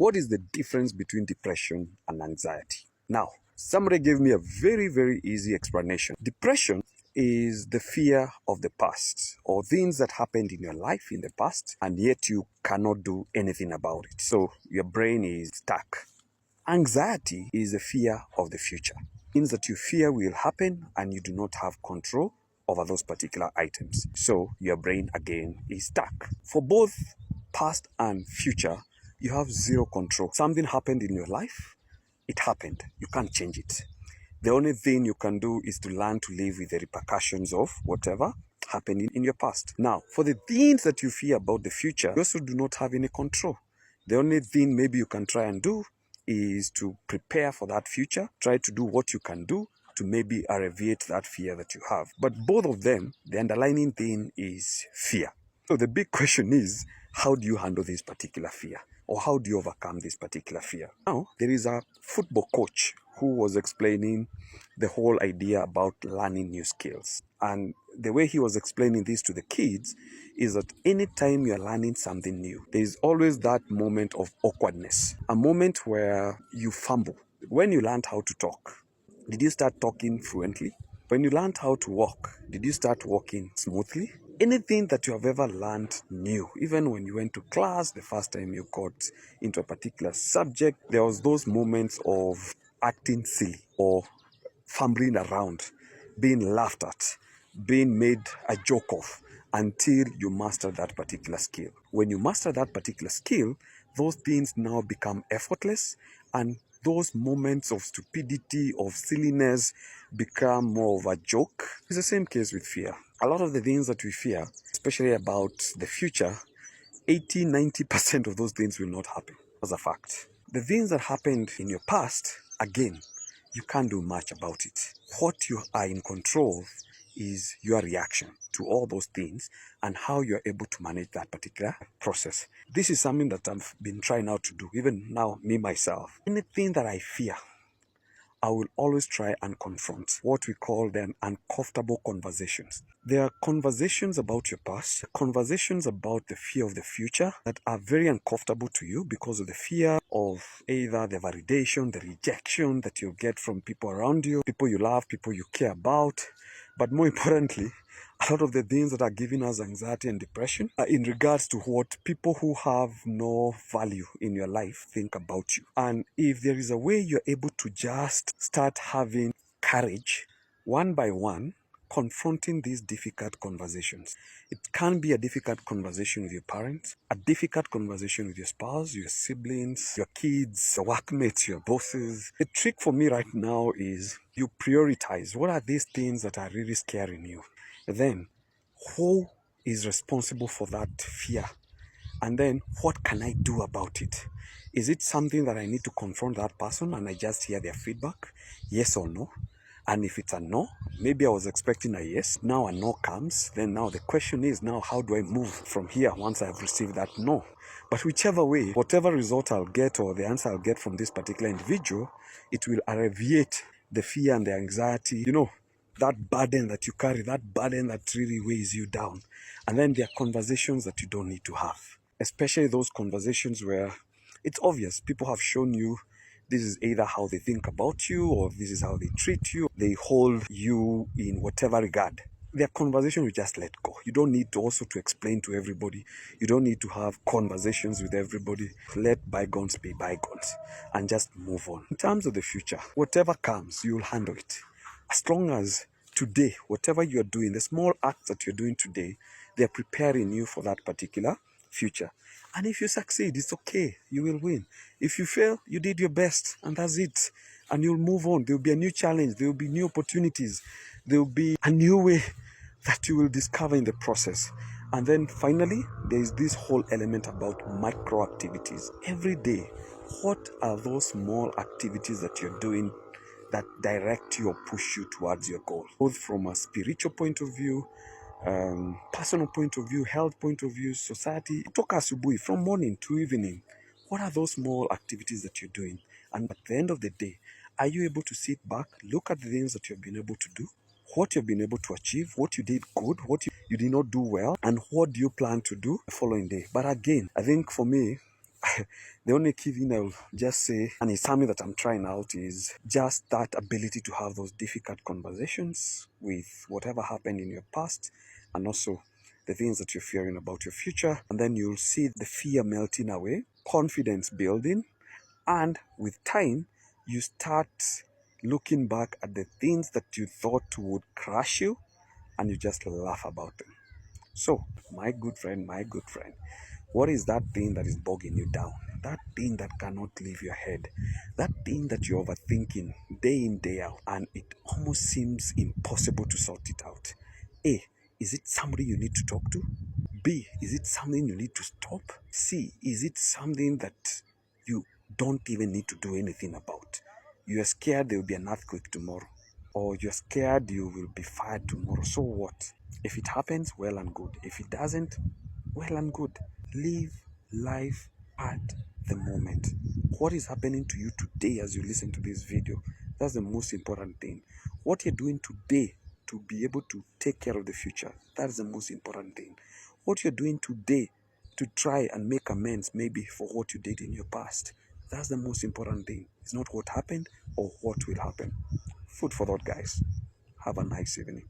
What is the difference between depression and anxiety? Now, somebody gave me a very, very easy explanation. Depression is the fear of the past or things that happened in your life in the past and yet you cannot do anything about it. So your brain is stuck. Anxiety is the fear of the future. Things that you fear will happen and you do not have control over those particular items. So your brain again is stuck. For both past and future, you have zero control. Something happened in your life, it happened. You can't change it. The only thing you can do is to learn to live with the repercussions of whatever happened in your past. Now, for the things that you fear about the future, you also do not have any control. The only thing maybe you can try and do is to prepare for that future, try to do what you can do to maybe alleviate that fear that you have. But both of them, the underlying thing is fear. So the big question is, how do you handle this particular fear? Or how do you overcome this particular fear? Now, there is a football coach who was explaining the whole idea about learning new skills. And the way he was explaining this to the kids is that anytime you're learning something new, there is always that moment of awkwardness, a moment where you fumble. When you learned how to talk, did you start talking fluently? When you learned how to walk, did you start walking smoothly? Anything that you have ever learned new, even when you went to class the first time you got into a particular subject, there was those moments of acting silly or fumbling around, being laughed at, being made a joke of until you master that particular skill. When you master that particular skill, those things now become effortless and those moments of stupidity, of silliness become more of a joke. It's the same case with fear. A lot of the things that we fear, especially about the future, 80-90% of those things will not happen as a fact. The things that happened in your past, again, you can't do much about it. What you are in control is your reaction to all those things and how you're able to manage that particular process. This is something that I've been trying out to do, even now, me myself. Anything that I fear, I will always try and confront what we call then uncomfortable conversations. There are conversations about your past, conversations about the fear of the future that are very uncomfortable to you because of the fear of either the validation, the rejection that you get from people around you, people you love, people you care about. But more importantly, a lot of the things that are giving us anxiety and depression are in regards to what people who have no value in your life think about you. And if there is a way you're able to just start having courage, one by one, confronting these difficult conversations. It can be a difficult conversation with your parents, a difficult conversation with your spouse, your siblings, your kids, your workmates, your bosses. The trick for me right now is you prioritize. What are these things that are really scaring you? Then, who is responsible for that fear? And then, what can I do about it? Is it something that I need to confront that person and I just hear their feedback? Yes or no? And if it's a no, maybe I was expecting a yes. Now a no comes. Then now the question is, now how do I move from here once I've received that no? But whichever way, whatever result I'll get or the answer I'll get from this particular individual, it will alleviate the fear and the anxiety, that burden that you carry, that burden that really weighs you down. And then there are conversations that you don't need to have, especially those conversations where it's obvious people have shown you this is either how they think about you or this is how they treat you. They hold you in whatever regard. Their conversation you just let go. You don't need to also to explain to everybody. You don't need to have conversations with everybody. Let bygones be bygones and just move on. In terms of the future, whatever comes, you'll handle it. As long as today, whatever you're doing, the small acts that you're doing today, they're preparing you for that particular future. And if you succeed, it's okay. You will win. If you fail, you did your best and that's it. And you'll move on. There will be a new challenge. There will be new opportunities. There will be a new way that you will discover in the process. And then finally, there is this whole element about micro activities. Every day, what are those small activities that you're doing that direct you or push you towards your goal? Both from a spiritual point of view, personal point of view, health point of view, society. Toka asubuhi, from morning to evening. What are those small activities that you're doing? And at the end of the day, are you able to sit back, look at the things that you've been able to do, what you've been able to achieve, what you did good, what you did not do well, and what do you plan to do the following day? But again, I think for me, The only key thing I'll just say, and it's something that I'm trying out, is just that ability to have those difficult conversations with whatever happened in your past, and also the things that you're fearing about your future. And then you'll see the fear melting away, confidence building, and with time, you start looking back at the things that you thought would crush you, and you just laugh about them. So, my good friend, what is that thing that is bogging you down? That thing that cannot leave your head? That thing that you're overthinking day in, day out, and it almost seems impossible to sort it out? A, is it somebody you need to talk to? B, is it something you need to stop? C, is it something that you don't even need to do anything about? You're scared there will be an earthquake tomorrow, or you're scared you will be fired tomorrow. So what? If it happens, well and good. If it doesn't, well and good. Live life at the moment. What is happening to you today as you listen to this video? That's the most important thing. What you're doing today to be able to take care of the future, that's the most important thing. What you're doing today to try and make amends maybe for what you did in your past, that's the most important thing. It's not what happened or what will happen. Food for thought, guys. Have a nice evening.